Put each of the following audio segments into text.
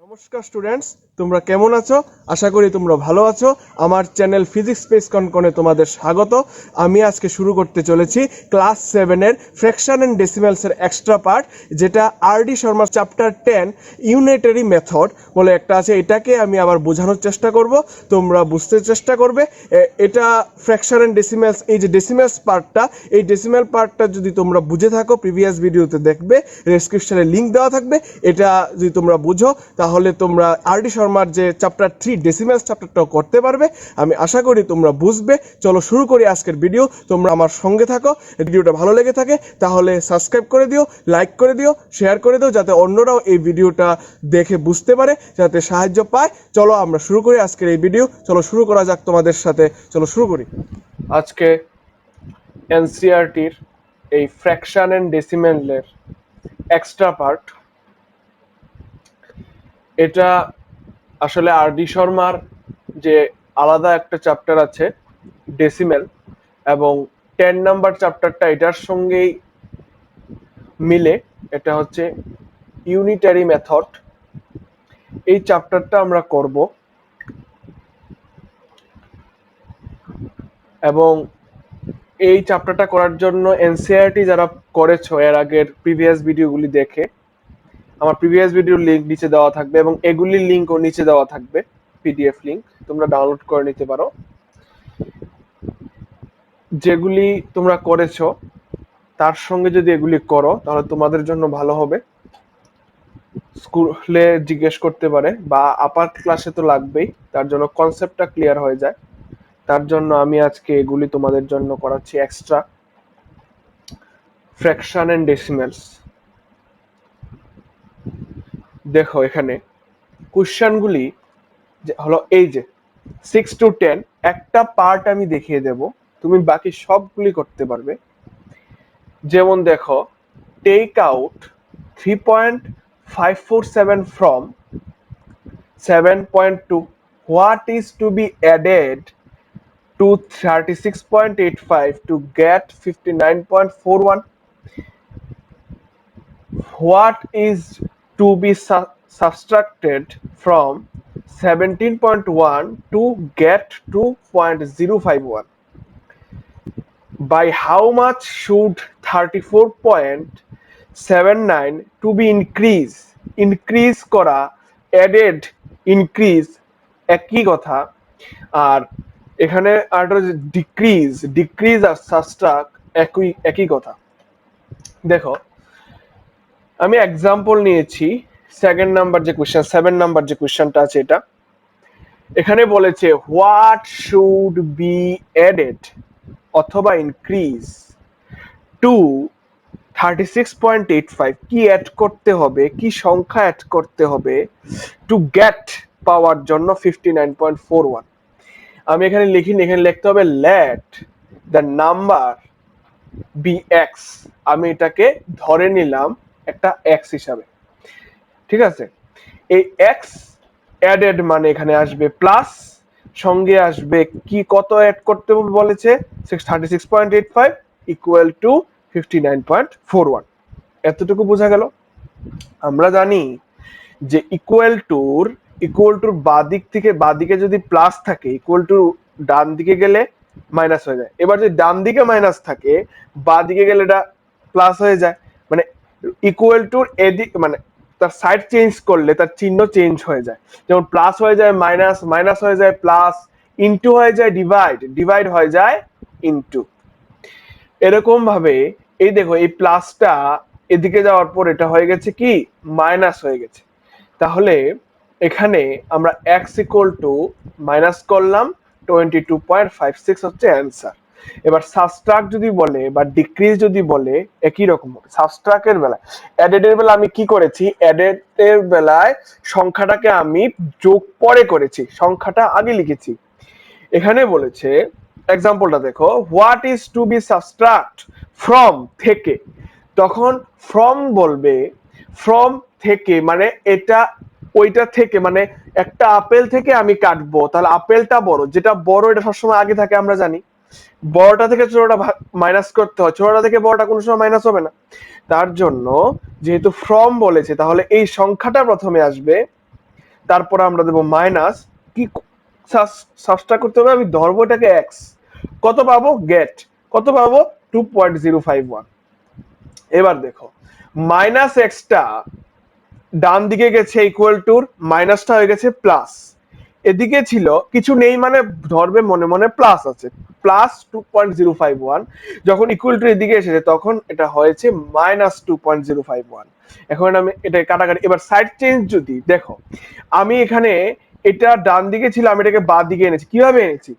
নমস্কার স্টুডেন্টস, তোমরা কেমন আছো? আশা করি তোমরা ভালো আছো। আমার চ্যানেল ফিজিক্স স্পেস কনকনে তোমাদের স্বাগত। আমি আজকে শুরু করতে চলেছি ক্লাস 7-এর ফ্র্যাকশন অ্যান্ড ডেসিমেলসের এক্সট্রা পার্ট, যেটা আর.ডি. শর্মার চ্যাপ্টার 10 ইউনিটারি মেথড বলে একটা আছে। এটাকে আমি আবার বোঝানোর চেষ্টা করব, তোমরা বুঝতে চেষ্টা করবে। এটা ফ্র্যাকশন অ্যান্ড ডেসিমেলস, এই যে ডেসিমেলস পার্টটা, এই ডেসিমেল পার্টটা যদি তোমরা বুঝে থাকো প্রিভিয়াস ভিডিওতে দেখবে, ডেসক্রিপশনে লিঙ্ক দেওয়া থাকবে। এটা যদি তোমরা বুঝো তাহলে তোমরা আর.ডি. শর্মার যে চ্যাপ্টার 3 ডেসিমেলস চ্যাপ্টারটাও করতে পারবে। আমি আশা করি তোমরা বুঝবে। চলো শুরু করি আজকের ভিডিও। তোমরা আমার সঙ্গে থাকো। ভিডিওটা ভালো লেগে থাকে তাহলে সাবস্ক্রাইব করে দিও, লাইক করে দিও, শেয়ার করে দিও, যাতে অন্যরাও এই ভিডিওটা দেখে বুঝতে পারে, যাতে সাহায্য পায়। চলো আমরা শুরু করি আজকের এই ভিডিও। চলো শুরু করা যাক তোমাদের সাথে। চলো শুরু করি আজকে এনসিইআরটির এই ফ্র্যাকশন এন্ড ডেসিমেলের এক্সট্রা পার্ট। এটা আসলে আর.ডি. শর্মার যে আলাদা একটা চ্যাপ্টার আছে ডেসিমেল, এবং 10 নাম্বার চ্যাপ্টারটা এটার সঙ্গেই মিলে। এটা হচ্ছে ইউনিটারি মেথড। এই চ্যাপ্টারটা আমরা করব, এবং এই চ্যাপ্টারটা করার জন্য এনসিইআরটি যারা করেছো এর আগের প্রিভিয়াস ভিডিওগুলি দেখে, আমার প্রিভিয়াস ভিডিওর লিংক নিচে দেওয়া থাকবে, এবং এগুলির লিংকও নিচে দেওয়া থাকবে, পিডিএফ লিংক, তোমরা ডাউনলোড করে নিতে পারো। যেগুলি তোমরা করেছো তার সঙ্গে যদি এগুলি করো তাহলে তোমাদের জন্য ভালো হবে। স্কুলে জিজ্ঞেস করতে পারে বা আপার ক্লাসে তো লাগবেই, তার জন্য কনসেপ্টটা ক্লিয়ার হয়ে যায়। তার জন্য আমি আজকে এগুলি তোমাদের জন্য করাচ্ছি এক্সট্রা। Fraction and ডেসিমেলস। দেখো এখানে কোশ্চেনগুলি হলো এই যে 6 to 10, একটা পার্ট আমি দেখিয়ে দেব, তুমি বাকি সবগুলি করতে পারবে। যেমন দেখো, take out 3.547 from 7.2. What is to be added to 36.85 to get 59.41? What is to be subtracted from 17.1 to get 2.051? By how much should 34.79 to be increase করা, added, increase একই কথা। আর এখানে আরেকটা ডিক্রিজ আর সাবট্রাক্ট একই কথা। দেখো আমি এক্সাম্পল নিয়েছি। 7 নাম্বার যে কোশ্চেনটা আছে, এটা এখানে বলেছে হোয়াট শুড বি অ্যাডেড অথবা ইনক্রিজ টু 36.85, কি অ্যাড করতে হবে, কি সংখ্যা অ্যাড করতে হবে টু গেট, পাওয়ার জন্য 59.41। আমি এখানে লিখিনি, এখানে লিখতে হবে let the number be x. আমি এটাকে ধরে নিলাম একটা এক্স হিসাবে, ঠিক আছে। এই এক্স অ্যাডেড মানে এখানে আসবে প্লাস, সঙ্গে আসবে কি, কত অ্যাড করতে বলেছে 36.85 ইকুয়াল টু 59.41। এতটুকু বোঝা গেল। আমরা জানি যে ইকুয়াল টুর বাদিকে যদি প্লাস থাকে, ইকুয়াল টু ডান দিকে গেলে মাইনাস হয়ে যায়। এবার যদি ডান দিকে মাইনাস থাকে, বাদিকে গেলে এটা প্লাস হয়ে যায়। মানে ইকুয়াল টুর এদিক, মানে তার সাইড চেঞ্জ করলে তার চিহ্ন চেঞ্জ হয়ে যায়। যেমন প্লাস হয়ে যায় মাইনাস, মাইনাস হয়ে যায় প্লাস, ইনটু হয়ে যায় ডিভাইড হয়ে যায় ইনটু। এরকম ভাবে এই দেখো, এই প্লাসটা এদিকে যাওয়ার পর এটা হয়ে গেছে কি, মাইনাস হয়ে গেছে। তাহলে এখানে আমরা x ইকুয়াল টু মাইনাস করলাম 22.56 হচ্ছে অ্যান্সার। এবার সাবট্রাক্ট যদি বলে বা ডিক্রিজ যদি বলে, একই রকম হবে। সাবট্রাক্টের বেলায়, অ্যাডেডের বেলা আমি কি করেছি, অ্যাডেডের বেলায় সংখ্যাটাকে আমি যোগ পরে করেছি, সংখ্যাটা আগে লিখেছি। এখানে বলেছে এক্সাম্পলটা দেখো, what is to be subtract from, থেকে। তখন ফ্রম বলবে, ফ্রম থেকে মানে এটা ওইটা থেকে, মানে একটা আপেল থেকে আমি কাটবো, তাহলে আপেলটা বড়, যেটা বড় এটা সবসময় আগে থাকে, আমরা জানি। বড়টা থেকে ছোটটা মাইনাস করতে হয়, ছোটটা থেকে বড়টা কোনো সময় মাইনাস হবে না। তার জন্য যেহেতু ফ্রম বলেছে, তাহলে এই সংখ্যাটা প্রথমে আসবে, তারপর আমরা দেবো মাইনাস, কি সাবস্ট্রাক্ট করতে হবে, আমি ধরবো এটাকে এক্স, কত পাবো গেট, কত পাবো 2.051। এবার দেখো মাইনাস এক্সটা ডান দিকে গেছে ইকুয়াল টুর, মাইনাসটা হয়ে গেছে প্লাস, এদিকে ছিল কিছু নেই মানে ধরবে মনে মনে প্লাস আছে, প্লাস 2.051, যখন ইকুয়াল টু এদিকে এসেছে তখন এটা হয়েছে মাইনাস 2.051। এখন আমি এটা কাটাকাটি, এবার সাইড চেঞ্জ যদি দেখো, আমি এখানে এটা ডান দিকে ছিল, আমি এটাকে বাঁ দিকে এনেছি, কিভাবে এনেছি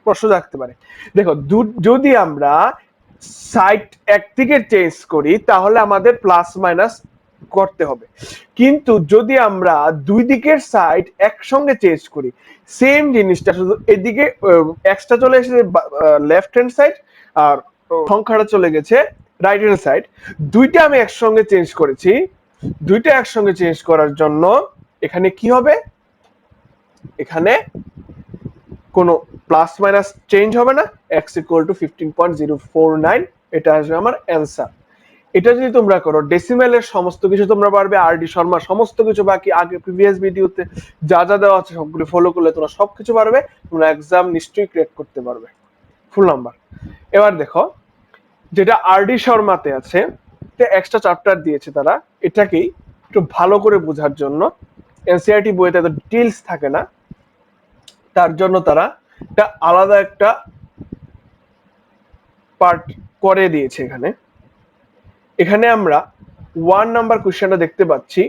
প্রশ্ন থাকতে পারে। দেখো যদি আমরা সাইড একদিকে চেঞ্জ করি তাহলে আমাদের প্লাস মাইনাস করতে হবে, কিন্তু যদি আমরা দুই দিকের সাইড একসঙ্গে চেঞ্জ করি সেম জিনিসটা, শুধু এদিকে এক্সট্রা চলে এসেছে লেফট হ্যান্ড সাইড আর সংখ্যাটা চলে গেছে রাইট হ্যান্ড সাইড, দুইটা আমি একসঙ্গে চেঞ্জ করেছি, দুইটা একসঙ্গে চেঞ্জ করার জন্য এখানে কি হবে, এখানে কোনো প্লাস মাইনাস চেঞ্জ হবে না, x ইকুয়াল টু 15.049, এটা আসবে আমার অ্যান্সার। এটা যদি তোমরা করো ডেসিমেলের সমস্ত কিছু তোমরা পারবে, আর ডি শর্মা সমস্ত কিছু বাকি আগে প্রিভিয়াস ভিডিওতে যা যা দেওয়া আছে সবগুলো ফলো করলে তোমরা সবকিছু পারবে, তোমরা এক্সাম নিশ্চয়ই ক্র্যাক করতে পারবে ফুল নাম্বার। এবার দেখো যেটা আর ডি শর্মাতে আছে, এক্সট্রা চ্যাপ্টার দিয়েছে তারা, এটাকেই একটু ভালো করে বোঝার জন্য, এনসিআরটি বইতে এত ডিটেইলস থাকে না, তার জন্য তারা একটা আলাদা একটা পার্ট করে দিয়েছে এখানে। এখানে আমরা 1 নাম্বার কোশ্চেনটা দেখতে পাচ্ছি,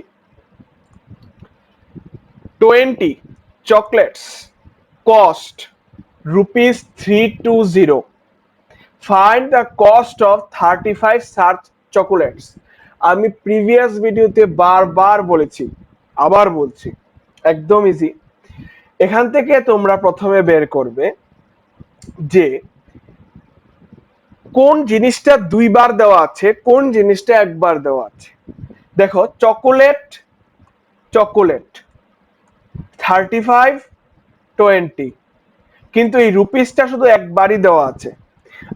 20 chocolates cost ₹320, find the cost of 35 such chocolates। আমি প্রিভিয়াস ভিডিওতে বারবার বলেছি, আবার বলছি, একদম ইজি। এখান থেকে তোমরা প্রথমে বের করবে যে কোন জিনিসটা দুইবার দেওয়া আছে, কোন জিনিসটা একবার দেওয়া আছে। দেখো চকোলেট, চকোলেট 35 20, কিন্তু এই রুপিসটা শুধু একবারই দেওয়া আছে,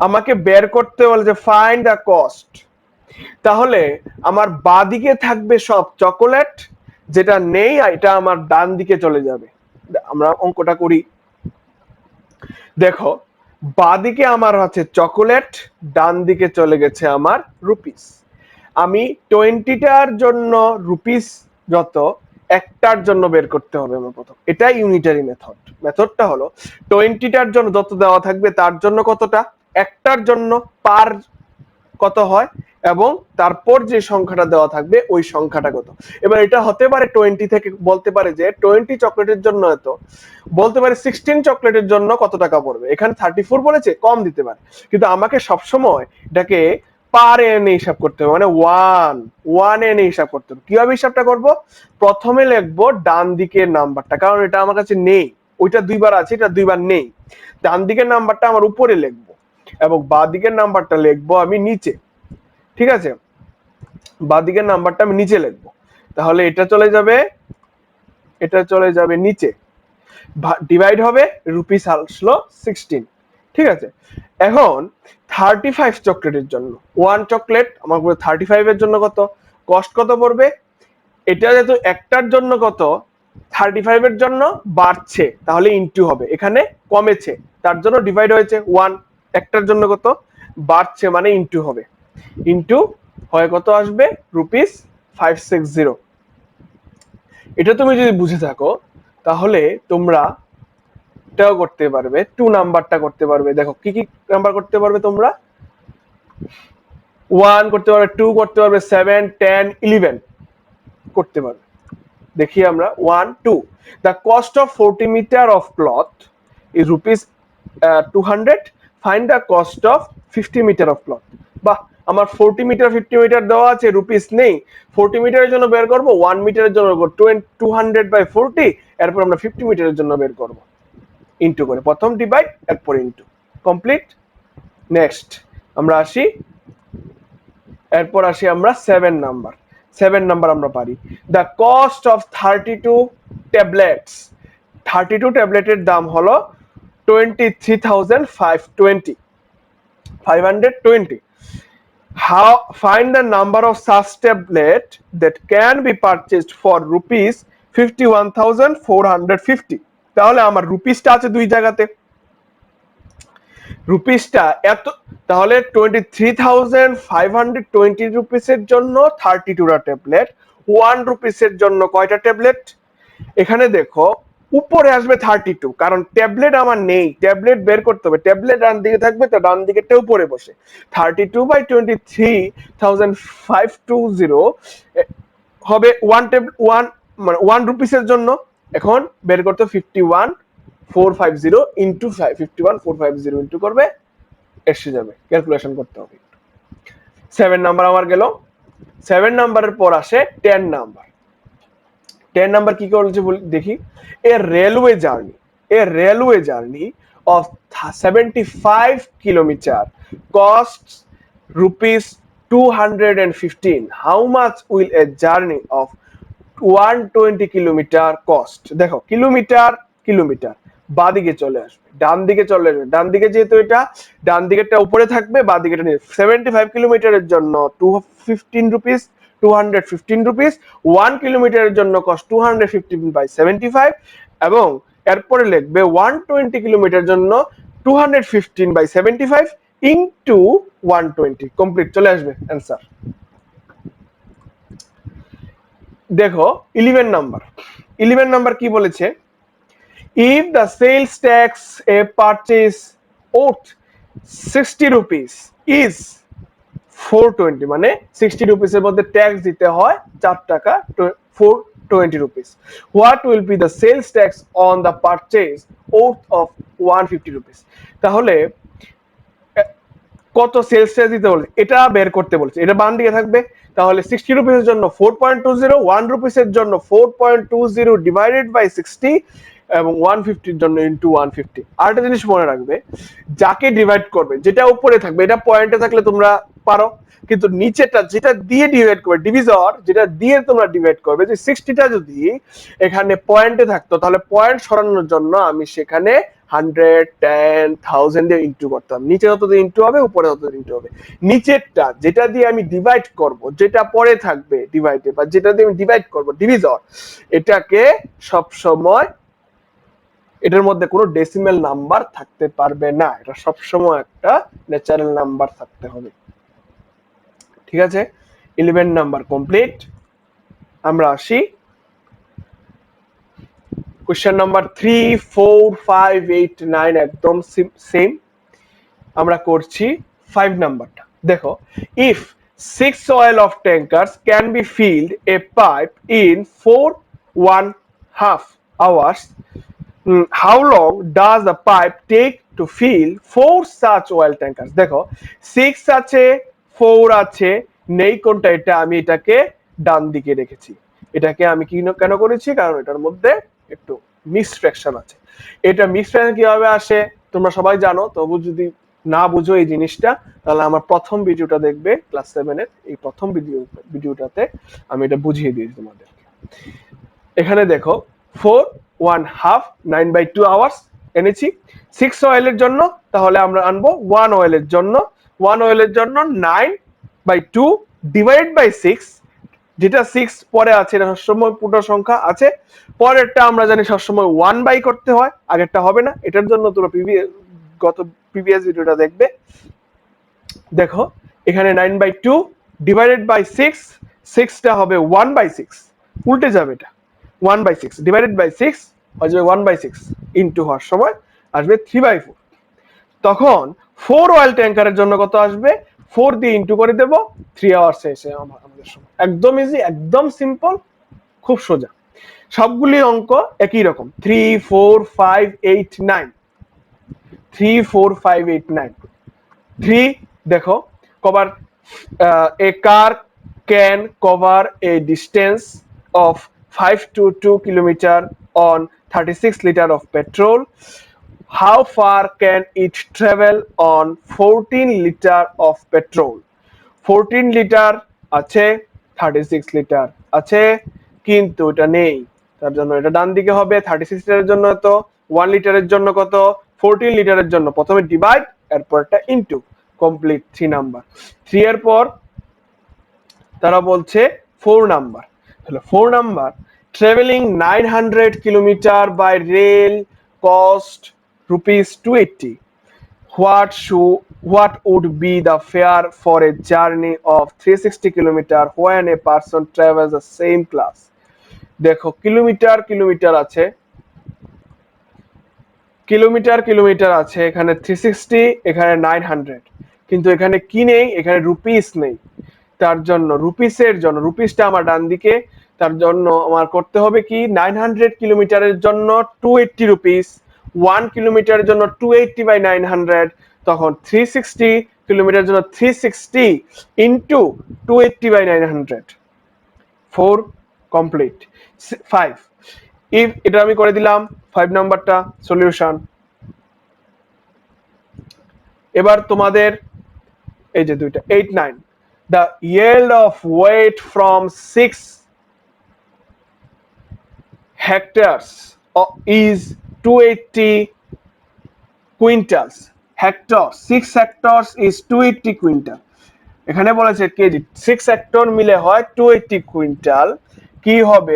আমাকে বের করতে বলে যে ফাইন্ড দ্য কস্ট, তাহলে আমার বাদিকে থাকবে সব চকোলেট, যেটা নেই এটা আমার ডান দিকে চলে যাবে। আমরা অঙ্কটা করি, দেখো বাদিকে আমার আছে চকোলেট, ডান দিকে চলে গেছে আমার রুপিস, আমি 20টার জন্য রুপিস যত, একটার জন্য বের করতে হবে আমার প্রথম, এটা ইউনিটারি মেথড। মেথডটা হলো 20টার জন্য যত দেওয়া থাকবে তার জন্য কতটা, একটার জন্য পার কত হয়, এবং তারপর যে সংখ্যাটা দেওয়া থাকবে ওই সংখ্যাটা কত। এবার এটা হতে পারে 20 থেকে বলতে পারে যে 20 চকলেটের জন্য এত, বলতে পারে 16 চকলেটের জন্য কত টাকা পড়বে, এখানে 34 বলেছে, কম দিতে পারে, কিন্তু আমাকে সবসময় এটাকে পার এনে হিসাব করতে হবে, মানে ওয়ান এনে হিসাব করতে হবে। কিভাবে হিসাবটা করব, প্রথমে লিখবো ডান দিকের নাম্বারটা, কারণ এটা আমার কাছে নেই, ওইটা দুইবার আছে, এটা দুইবার নেই, ডান দিকের নাম্বারটা আমার উপরে লিখবো এবং বাঁ দিকের নাম্বারটা লিখবো আমি নিচে, ঠিক আছে, বাঁ দিকের নাম্বারটা আমি নিচে লিখবো, তাহলে এটা চলে যাবে, এটা চলে যাবে নিচে, ডিভাইড হবে, রুপিস আসলো 16, ঠিক আছে। এখন 35 চকলেটের জন্য, ওয়ান চকলেট আমার 35 এর জন্য কত কস্ট, কত পড়বে, এটা যেহেতু একটার জন্য কত 35 এর জন্য বাড়ছে তাহলে ইনটু হবে, এখানে কমেছে তার জন্য ডিভাইড হয়েছে 1, একটার জন্য কত বাড়ছে মানে ইনটু হবে, ইনটু হয় কত আসবে ₹560। এটা তুমি যদি বুঝে থাকো তাহলে তোমরা এটাও করতে পারবে, 2 নাম্বারটা করতে পারবে। দেখো কি কি নাম্বার করতে পারবে তোমরা, 1 করতে পারবে, 2 করতে পারবে, 7 10 11 করতে পারবে। দেখি আমরা 1 2, the cost of 40 meter of cloth is ₹200, find the cost of 50 meter of cloth। বাহ, আমার 40 মিটার 50 মিটার দেওয়া আছে, রুপিস নেই, 40 মিটারের জন্য বের করব, 1 মিটারের জন্য 200/40, এরপর আমরা 50 মিটারের জন্য বের করব, ইনটু করে প্রথম ডিভাইড এরপর ইনটু, কমপ্লিট। নেক্সট আমরা আসি, এরপর আসি আমরা 7 নাম্বার, 7 নাম্বার আমরা পারি, দ্য কস্ট অফ 32 ট্যাবলেটস, 32 ট্যাবলেটের দাম হলো 23,520, how find the number of such tablet that can be purchased for 51,450। তাহলে আমার রুপিসটা আছে দুই জায়গাতে, রুপিসটা এত, তাহলে 23,520 রুপিসের জন্য 32টা ট্যাবলেট, 1 রুপিসের জন্য কয়টা ট্যাবলেট? এখানে দেখো উপরে আসবে 32, কারণ ট্যাবলেট আমার নেই, ট্যাবলেট বের করতে হবে, ট্যাবলেট ডান দিকে থাকবে তো ডান দিকেরটা উপরে বসে। 32/23,520 হবে 1 মানে 1 রুপিসের জন্য। এখন বের করতে 51,450 ইন্টু 51,450 ইন্টু করবে, এসে যাবে, ক্যালকুলেশন করতে হবে। 7 নাম্বার আমার গেল। 7 নাম্বারের পর আসে 10 নাম্বার। 10 নাম্বার কি বলছে দেখি। এ railway journey of 75 kilometer costs rupees 215. How much will a journey of 120 kilometre cost? দেখো কিলোমিটার বাদিকে চলে আসবে, ডান দিকে চলে আসবে, ডান দিকে যেহেতু এটা ডান দিকেরটা উপরে থাকবে, বাদিকেটা নিয়ে 75 কিলোমিটারের জন্য 215 রুপিস, 215 রুপিস। 1 কিলোমিটারের জন্য কস্ট 215/75, এবং এরপরে লিখবে 120 কিলোমিটার জন্য 215/75 ইনটু 120, কমপ্লিট, চলে আসবে অ্যান্সার। দেখো 11 নাম্বার কি বলেছে, if the sales tax a purchase worth 60 rupees is 420, মানে 60 রুপিসের মধ্যে ট্যাক্স দিতে হয় 4 টাকা, 420 rupees, what will be the sales tax on the purchase worth of 150 rupees? তাহলে কত সেলস ট্যাক্স দিতে বলছে এটা বের করতে বলছে, এটা বাম দিকে থাকবে। তাহলে 60 রুপিসের জন্য 4.20, 1 রুপিসের জন্য 4.20 ডিভাইডেড বাই 60, এবং 150 জন্য ইনটু 150। আরেকটা জিনিস মনে রাখবে, যাকে ডিভাইড করবে, যেটা উপরে থাকবে এটা পয়েন্টে থাকলে তোমরা পারো, কিন্তু নিচেটা যেটা দিয়ে ডিভাইড করবে, ডিভিজর যেটা দিয়ে তোমরা ডিভাইড করবে, যে 60টা যদি এখানে পয়েন্টে থাকতো, তাহলে পয়েন্ট সরানোর জন্য আমি সেখানে 100, 10, 1000 দিয়ে ইনটু করতাম, নিচে যত ইনটু হবে উপরে তত ইনটু হবে। নিচেরটা যেটা দিয়ে আমি ডিভাইড করব, যেটা পরে থাকবে ডিভাইডে, বা যেটা দিয়ে আমি ডিভাইড করব ডিভিজর, এটাকে সব সময়, এটার মধ্যে কোনো ডেসিমেল নাম্বার থাকতে পারবে না, এটা সব সময় একটা ন্যাচারাল নাম্বার থাকতে হবে। ঠিক আছে, 11 নাম্বার কমপ্লিট। আমরা আসি কোশ্চেন নাম্বার 3, 4, 5, 8, 9 একদম সেম। আমরা করছি 5 নাম্বারটা। দেখো, if 6 oil of tankers can be filled a pipe in 4.5 hours, how long does the pipe take to fill 4 such oil tankers? দেখো 6 আছে, 4 আছে, নেই কোনটা, এটা আমি এটাকে ডান দিকে রেখেছি। এটাকে আমি কেন করেছি, কারণ এটার মধ্যে একটু মিসফ্র্যাকশন আছে। এটা মিসফ্র্যাকশন কিভাবে আসে তোমরা সবাই জানো, তবু যদি না বুঝো এই জিনিসটা, তাহলে আমার প্রথম ভিডিওটা দেখবে, ক্লাস 7 এর এই প্রথম ভিডিওটাতে আমি এটা বুঝিয়ে দিয়েছি তোমাদেরকে। এখানে দেখো 4.5 9/2 আওয়ার্স এনেছি 6 অয়েলের জন্য, তাহলে আমরা আনবো 1 অয়েলের জন্য। 1 অয়েলের জন্য 9/2 ডিভাইড বাই 6, যেটা 6 পরে আছে এটা সবসময় পূর্ণ সংখ্যা আছে, পরেরটা আমরা জানি সবসময় 1 বাই করতে হয়, আগেরটা হবে না। এটার জন্য তোমরা প্রিভিয়াস ভিডিওটা দেখবে। দেখো এখানে 9/2 ডিভাইডেড বাই 6, 6টা হবে 1/6, উল্টে যাবে, এটা 1/6 ডিভাইডেড বাই 6 হয়ে যাবে 1/6, ইনটু হওয়ার সময় আসবে 3/4। তখন 4 অয়েল ট্যাঙ্কারের জন্য কত আসবে, 4 দিয়ে ইনটু করে দেব, 3 আওয়ার্স এসে আমাদের সময়। একদম ইজি, একদম সিম্পল, খুব সোজা। সবগুলি অঙ্ক একই রকম, 3, 4, 5, 8, 9, 3, 4, 5, 8, 9। 3 দেখো, cover a car can cover a distance of 5 to 2 kilometer on 36 liter of petrol. How far can it travel on 14 liter of petrol? 14 litre আছে, 36 লিটার আছে, কিন্তু এটা নেই, তার জন্য এটা ডান দিকে হবে। 36 লিটারের জন্য তো 1 লিটারের জন্য কত, 14 লিটারের জন্য প্রথমে ডিভাইড, এরপর একটা ইনটু, কমপ্লিট। 3 নাম্বার। 3 এর পর তারা বলছে 4 নাম্বার। তাহলে 4 number traveling 900 kilometer by rail cost rupees 280. What would be the fare for a journey of 360 kilometer when a person travels the same class? দেখো কিলোমিটার কিলোমিটার আছে, kilometre আছে, এখানে 360, এখানে 900, কিন্তু এখানে কি নেই, এখানে রুপিস নেই। তার জন্য রুপিসের জন্য, রুপিসটা আমার ডান দিকে, তার জন্য আমার করতে হবে কি 900 কিলোমিটারের জন্য 280 রুপিস, 1 কিলোমিটারের জন্য 280 বাই 900, তখন 360 কিলোমিটারের জন্য 360 ইন্টু 280 বাই 900, 4 কমপ্লিট। 5 ইফ এটা আমি করে দিলাম 5 নাম্বারটা সলিউশন। এবার তোমাদের এই যে দুইটা 8 9, the yield of weight from 6 hectares is 280 quintals. Hectare 6 hectares is 280 quintal. এখানে বলেছে কেজি, 6 হেক্টর মিলে হয় 280 কুইন্টাল। কি হবে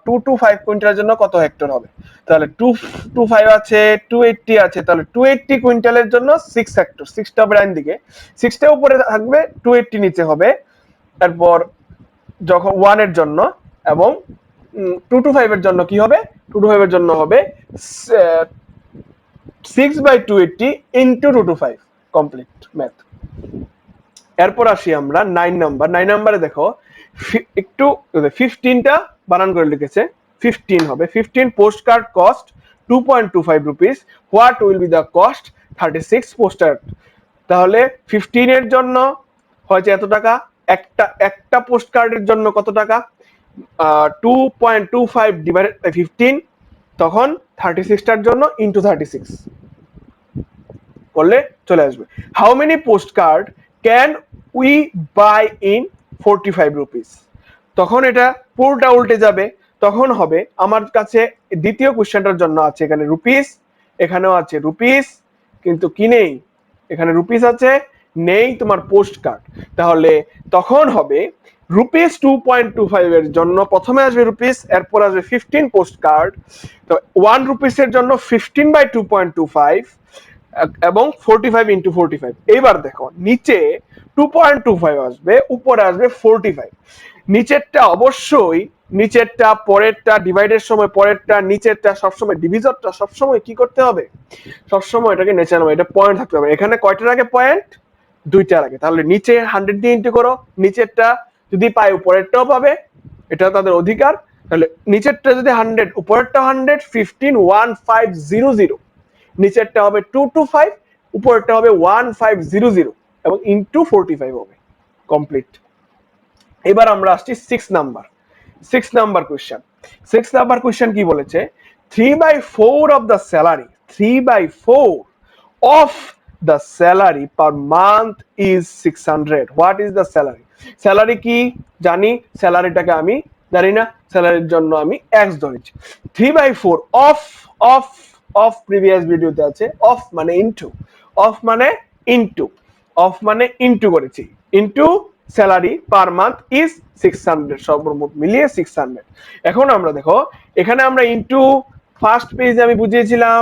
225 কুইন্টালের জন্য কত হেক্টর হবে? তাহলে 225 আছে, 280 আছে, তাহলে 280 কুইন্টালের জন্য 6 হেক্টর, 6টা ডান দিকে, 6টা উপরে থাকবে, 280 নিচে হবে। তারপর যখন 1 এর জন্য এবং 225 এর জন্য কি হবে, 225 এর জন্য হবে 6 বাই 280 ইন্টু 225, কমপ্লিট ম্যাথ। এরপর আসি আমরা 9 নাম্বার। 9 নাম্বারে দেখো একটু 15টা বানান করে লিখেছে, 15 হবে। 15 post card cost 2.25 rupees, what will be the cost 36 post card. তাহলে 15 এর জন্য হয়েছে এত টাকা, একটা পোস্ট কার্ডের জন্য কত টাকা, 2.25 ডিভাইডেড বাই 15, তখন 36টার জন্য ইন্টু 36 করলে চলে আসবে। How many post card can we by in 45 rupees? তখন এটা পুরোটা উল্টে যাবে, তখন হবে আমার কাছে দ্বিতীয় কোশ্চেনটার জন্য আছে এখানে রুপিস, এখানেও আছে রুপিস, কিন্তু কি নেই, এখানে রুপিস আছে, নেই তোমার পোস্ট কার্ড। তাহলে তখন হবে রুপিস 2.25 এর জন্য প্রথমে আসবে রুপিস, এরপর আসবে 15 পোস্ট কার্ড। তো 1 রুপিসের জন্য 15 বাই 2.25 এবং 45 ইন্টু 45। এইবার দেখো নিচে 2.25 আসবে, উপরে আসবে 45। নিচেরটা অবশ্যই, নিচেরটা পরেরটা ডিভাইডের সময় পরেরটা, নিচেরটা সবসময় ডিভিজরটা সবসময় কি করতে হবে, সবসময় এটাকে নিচে নামাবে, এটা পয়েন্ট থাকতে হবে। এখানে কয়টার আগে পয়েন্ট, দুইটার আগে। তাহলে নিচে 100 দিয়ে ইন্টু করো, নিচেরটা যদি পায় উপরেরটাও পাবে, এটা তাদের অধিকার। তাহলে নিচেরটা যদি 100, উপরেরটা 100, 15 1500, নিচেরটা হবে 225, উপরেরটা হবে 1500 এবং ইন্টু 45 হবে, কমপ্লিট। এবার আমরা আসছি 6 number. 6 number question. 6 number question কি বলেছে, 3/4 of the salary, 3/4 of the salary per month is 600. What is the salary? Salary কি জানি, স্যালারিটাকে আমি জানি না, স্যালারির জন্য আমি x ধরেছি। 3/4 অফ অফ অফ প্রিভিয়াস ভিডিওতে আছে, অফ মানে ইনটু, অফ মানে ইনটু, অফ মানে ইনটু করেছি, into salary per month is 600, সর্বমোট মিলিয়ে 600। এখন আমরা দেখো এখানে আমরা ইনটু, ফার্স্ট পেজে আমি বুঝিয়েছিলাম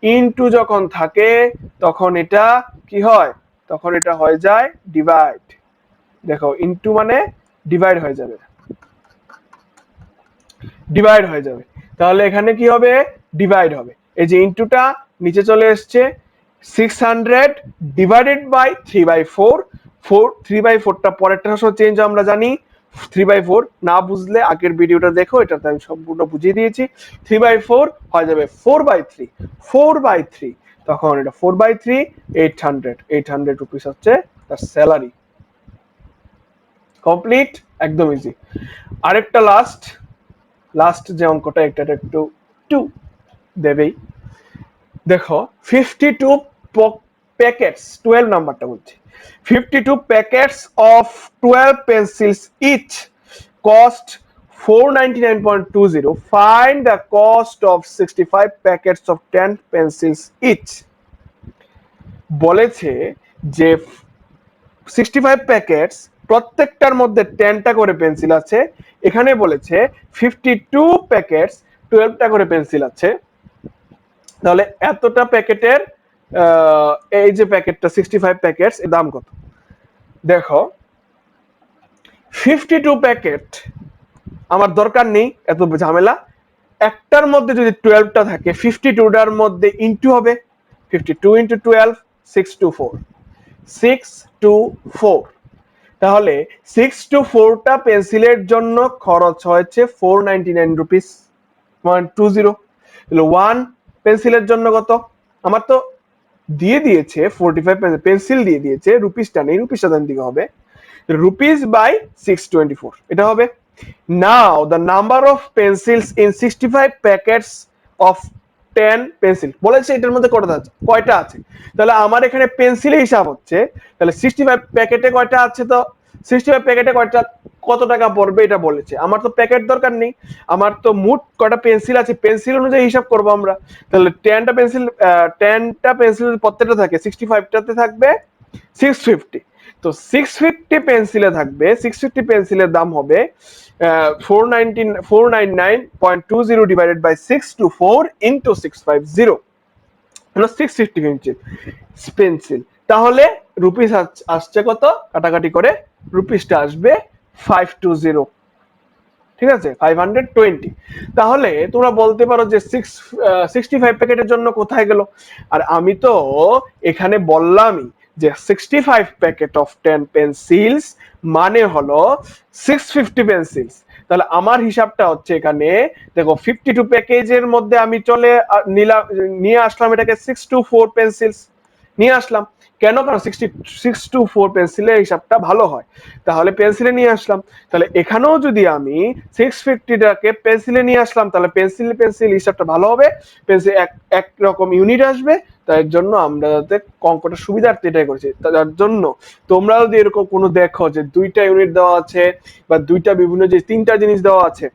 ইনটু যখন থাকে তখন এটা কি হয়, তখন এটা হয়ে যায় ডিভাইড। দেখো ইনটু মানে ডিভাইড হয়ে যাবে, ডিভাইড হয়ে যাবে। তাহলে এখানে কি হবে, ডিভাইড হবে। এই যে ইনটুটা নিচে চলে এসছে, 600 ডিভাইডেড বাই 3/4, 3/4টা পরেরটা সব চেঞ্জ আমরা জানি, 3/4 না বুঝলে আগের ভিডিওটা দেখো, এটাতে আমি সম্পূর্ণ বুঝিয়ে দিয়েছি। 3/4 হয়ে যাবে 4/3, 4/3, তখন এটা 4/3, 800 রুপিস হচ্ছে তার স্যালারি, কমপ্লিট, একদম ইজি। আরেকটা লাস্ট যে অঙ্কটা, এটা একটু দেবেই। দেখো 52 প্যাকেটস, 12 নাম্বারটা বলছি, 52 packets of 12 pencils each cost 499.20, find the cost of 65 packets of 10 pencils each. বলেছে যে 65 প্যাকেটস প্রত্যেকটার মধ্যে 10টা করে পেন্সিল আছে। এখানে বলেছে 52 প্যাকেটস 12টা করে পেন্সিল আছে। তাহলে এতটা প্যাকেটের এই যে প্যাকেটটা 65 প্যাকেটস এর দাম কত? দেখো 52 প্যাকেট আমার দরকার নেই এত ঝামেলা। একটার মধ্যে যদি 12টা থাকে 52টার মধ্যে ইনটু হবে 52 ইনটু 12 624 624। তাহলে 624টা পেন্সিলের জন্য খরচ হয়েছে 499 রুপিস 120। তাহলে 1 পেন্সিলের জন্য কত? আমার তো দিয়ে দিয়েছে 45 পেন্সিল দিয়ে দিয়েছে, রুপিসটা নেই, রুপিসটা দেন দিকে হবে রুপিস বাই 624 এটা হবে। Now the number of pencils in 65 packets of 10 pencil বলেছে এটার মধ্যে কয়টা আছে। তাহলে আমার এখানে পেন্সিলে হিসাব হচ্ছে, তাহলে 65 প্যাকেটে কয়টা আছে, তো 65 প্যাকেটে কয়টা কত টাকা পড়বে এটা বলেছে। আমার তো প্যাকেট দরকার নেই, আমার তো মোট কয়টা পেন্সিল আছে পেন্সিল অনুযায়ী হিসাব করব আমরা। তাহলে 10টা পেন্সিল প্রত্যেকটা থাকে 65টাতে থাকবে 650। তো 650 পেন্সিলে থাকবে, 650 পেন্সিলের দাম হবে 499.20 ডিভাইডেড বাই 624 ইনটু 650 হলো 650 পেন্সিল। তাহলে রুপিস আসছে কত, কাটাকাটি করে রুপিসটা আসবে 520, ঠিক আছে 520। তাহলে তোমরা বলতে পারো যে 65 প্যাকেটের জন্য কোথায় গেল। আর আমি তো এখানে বললামই যে 65 প্যাকেট অফ 10 পেন্সিলস মানে হলো 650 পেন্সিলস। তাহলে আমার হিসাবটা হচ্ছে এখানে দেখো 52 প্যাকেজের মধ্যে আমি নিয়ে আসলাম এটাকে 624 পেন্সিলস নিয়ে আসলাম। কেন? কারণ 624 পেন্সিলের হিসাবটা ভালো হয়, তাহলে পেন্সিলে নিয়ে আসলাম। তাহলে এখানেও যদি আমি 650টাকে পেন্সিলে নিয়ে আসলাম তাহলে পেন্সিল হিসাবটা ভালো হবে, পেন্সিল এক রকম ইউনিট আসবে। তার জন্য আমরা যাতে অঙ্কটা সুবিধার্থে এটাই করেছি। তার জন্য তোমরা যদি এরকম কোনো দেখো যে 2টা ইউনিট দেওয়া আছে বা 2টা বিভিন্ন যে 3টা জিনিস দেওয়া আছে,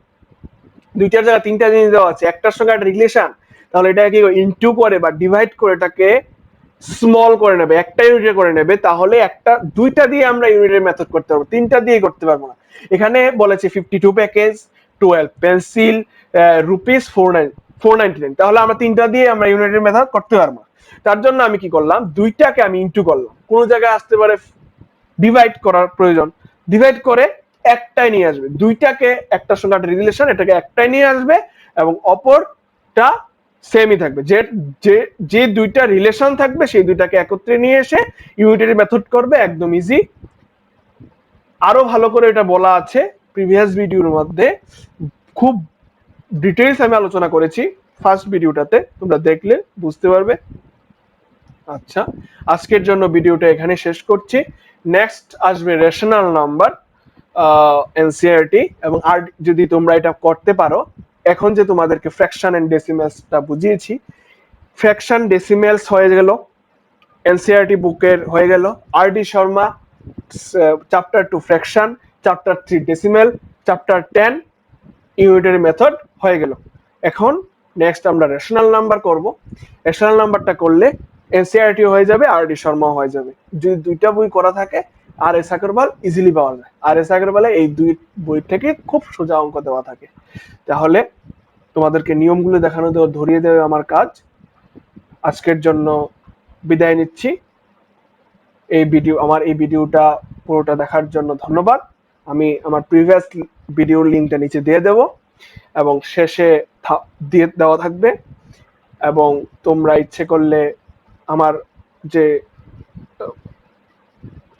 2টার জায়গায় 3টা জিনিস দেওয়া আছে, একটার সঙ্গে একটা রিলেশন, তাহলে এটাকে ইনটু করে বা ডিভাইড করে এটাকে স্মল করে নেবে, একটা ইউনিটে করে নেবে। তাহলে 2টা দিয়ে আমরা ইউনিটের মেথড করতে পারবো, 3টা দিয়ে করতে পারবো না। এখানে বলেছে 52 প্যাকেজ 12 পেন্সিল রুপিস 499, তাহলে আমরা 3টা দিয়ে আমরা ইউনিটের মেথড করতে পারবো। তার জন্য আমি কি করলাম, 2টাকে আমি ইনটু করলাম। কোন জায়গায় আসতে পারে ডিভাইড করার প্রয়োজন, ডিভাইড করে একটাই নিয়ে আসবে। 2টাকে একটার সঙ্গে একটা রিলেশন, এটাকে একটাই নিয়ে আসবে এবং অপরটা সেমই থাকবে। যে 2টা রিলেশন থাকবে সেই 2টাকে একত্রে নিয়ে এসে ইউনিটারি মেথড করবে, একদম ইজি। আরো ভালো করে এটা বলা আছে প্রিভিয়াস ভিডিওর মধ্যে, খুব ডিটেইলস আমি আলোচনা করেছি ফার্স্ট ভিডিওটাতে, তোমরা দেখলে বুঝতে পারবে। আচ্ছা, আজকের জন্য ভিডিওটা এখানে শেষ করছি। নেক্সট আসবে রেশনাল নাম্বার এনসিআরটি। এবং আর যদি তোমরা এটা করতে পারো, এখন যে তোমাদেরকে ফ্র্যাকশন এন্ড ডেসিমেলসটা বুঝিয়েছি, ফ্র্যাকশন ডেসিমেলস হয়ে গেল, এনসিআরটি বুকের হয়ে গেল, R D Sharma chapter 2 fraction, chapter 3 decimal, chapter 10 unitary method হয়ে গেল। এখন নেক্সট আমরা রেশনাল নাম্বার করব। রেশনাল নাম্বারটা করলে এনসিআরটি হয়ে যাবে, আর ডি শর্মা হয়ে যাবে। যদি 2টা বই করা থাকে আর এস আগরওয়াল ইজিলি পাওয়া যায়। আর এস আগরওয়ালে এই 2 বই থেকে খুব সোজা অঙ্ক দেওয়া থাকে। তাহলে তোমাদেরকে নিয়মগুলো দেখানো ধরিয়ে দেবে আমার কাজ। আজকের জন্য বিদায় নিচ্ছি। আমার এই ভিডিওটা পুরোটা দেখার জন্য ধন্যবাদ। আমি আমার প্রিভিয়াস ভিডিওর লিঙ্কটা নিচে দিয়ে দেব এবং শেষে দিয়ে দেওয়া থাকবে। এবং তোমরা ইচ্ছে করলে আমার যে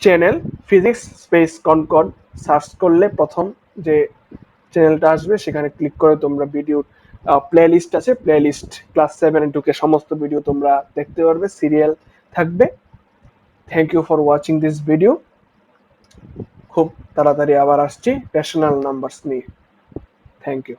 channel physics space concord search করলে প্রথম যে চ্যানেলটা আসবে সেখানে ক্লিক করে তোমরা ভিডিওর প্লেলিস্ট আছে, প্লেলিস্ট ক্লাস 7 এ ঢুকে সমস্ত ভিডিও তোমরা দেখতে পারবে, সিরিয়াল থাকবে। Thank you for watching this video. খুব তাড়াতাড়ি আবার আসছি রেশনাল নাম্বারস নিয়ে। Thank you.